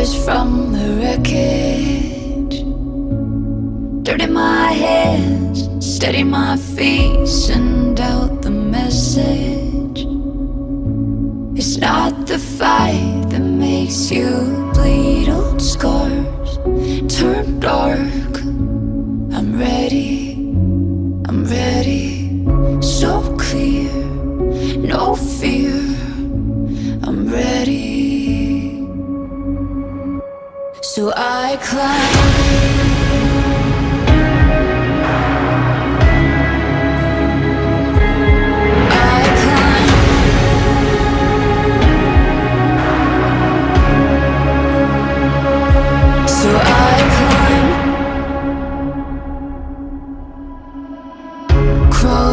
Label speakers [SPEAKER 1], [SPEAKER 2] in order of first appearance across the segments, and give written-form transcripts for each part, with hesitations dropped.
[SPEAKER 1] rise from the wreckage. Dirt in my hands, steady my feet, send out the message. It's not the fight that makes you bleed. Old scars turn dark. I'm ready, so clear, no fear. I'm ready. So I climb.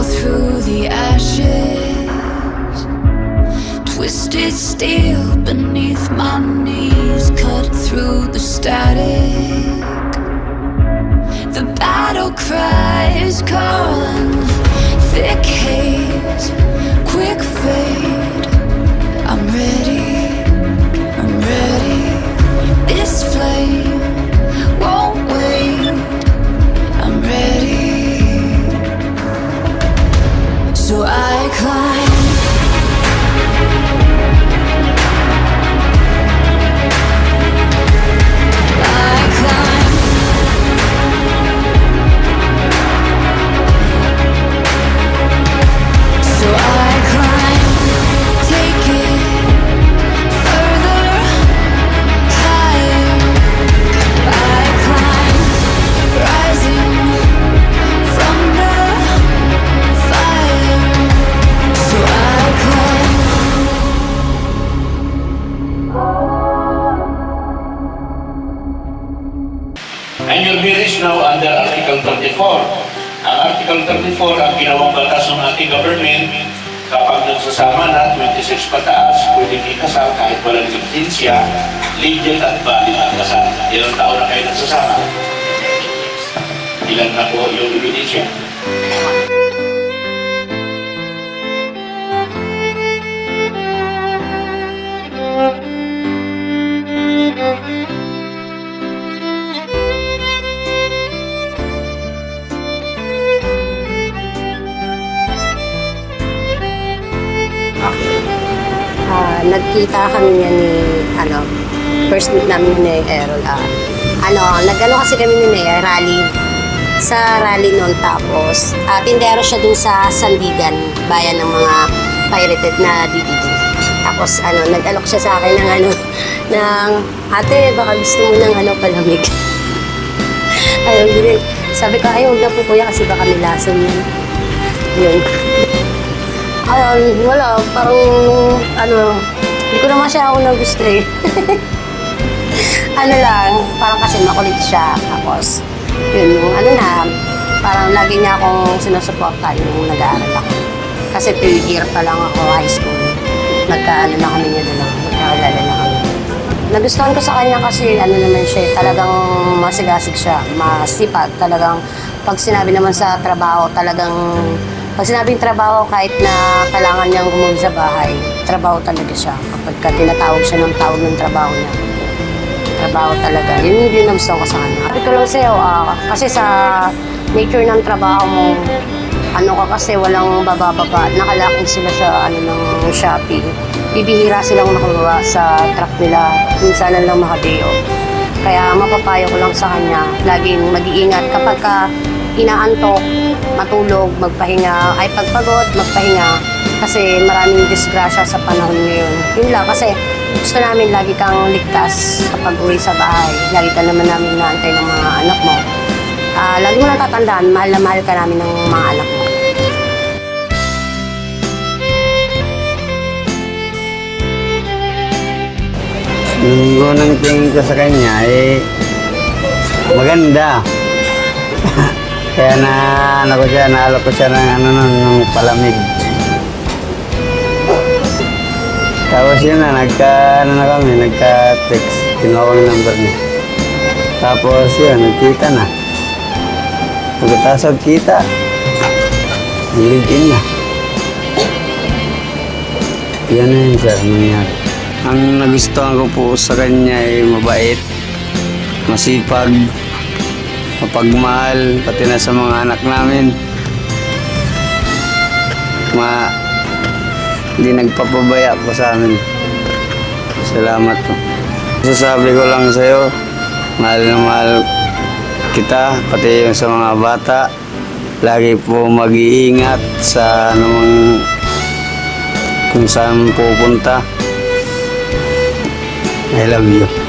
[SPEAKER 1] Through the ashes, twisted steel beneath my knees, cut through the static. The battle cry is calling, thick haze, quick fade. I'm ready, this flame won't wait. I'm ready. So I climb. I climb. So I climb. Take it further, higher. I climb, rising from the fire. So I climb.
[SPEAKER 2] And your bill is now under Article 34. Ang Article 34 ang ginawang batas ng ating government. Kapag nagsasama na 26 pataas, pwedeng ikasal kahit walang ebidensya, legal at valid ang kasal. Ilang taon na kayo nagsasama? Ilan na po yung ebidensya?
[SPEAKER 3] Nagkita kami niya ni, first meet namin ni Errol. Nag-ano kasi kami ni rally. Sa rally noon, tapos tindero siya dun sa Sandigan, bayan ng mga pirated na DVD. Tapos nag-alok siya sa akin ng ng ate, baka gusto mo ng palamig. Ayun, sabi ko, ay huwag na po kuya kasi baka nilason yun. Yun. Wala, parang hindi ko naman siya ako gusto eh. Parang kasi makulit siya. Tapos, yun, parang lagi niya akong sinusuporta yung nag-aaral ako. Kasi 3 year pa lang ako high school. Na kami niya doon, nagkakalala na kami. Nagustuhan ko sa kanya kasi naman siya, talagang masigasig siya, masipag, talagang pag sinabi naman sa trabaho, pag sinabing trabaho, kahit na kailangan niyang gumuwi sa bahay, trabaho talaga siya. Kapag tinatawag siya ng tawag ng trabaho niya, trabaho talaga. Yun yung gusto ko sa kanya. Sabi ko lang sa'yo, kasi sa nature ng trabaho mo, kasi walang bababa. Nakalaking sila sa ng Shopee. Bibihira silang makabawa sa truck nila. Minsan lang makabiyo. Kaya mapapayo ko lang sa kanya, laging mag-iingat kapag inaantok, matulog, magpahinga, ay pagpagod, magpahinga. Kasi maraming disgrasya sa panahon ngayon. Yun lang, kasi gusto namin lagi kang ligtas kapag uwi sa bahay. Lagi ka naman namin naantay ng mga anak mo. Lagi mo lang tatandaan, mahal na mahal ka namin ng mga anak mo.
[SPEAKER 4] Yung unang tingin ko sa kanya, maganda. Kaya naalok ko siya ng palamig. Tapos yun nagka-text. Kinuha ko yung number niya. Tapos yun, nagkita na. Pagkatapos kita, live-in na. Yan na yun, sir, nangyari. Ang nagustuhan ko po sa kanya ay mabait, masipag, mapagmahal, pati na sa mga anak namin. Hindi nagpapabaya po sa amin. Salamat po. Sasabi ko lang sa'yo, mahal na mahal kita, pati yung sa mga bata. Lagi po mag-iingat sa anumang kung saan pupunta. I love you.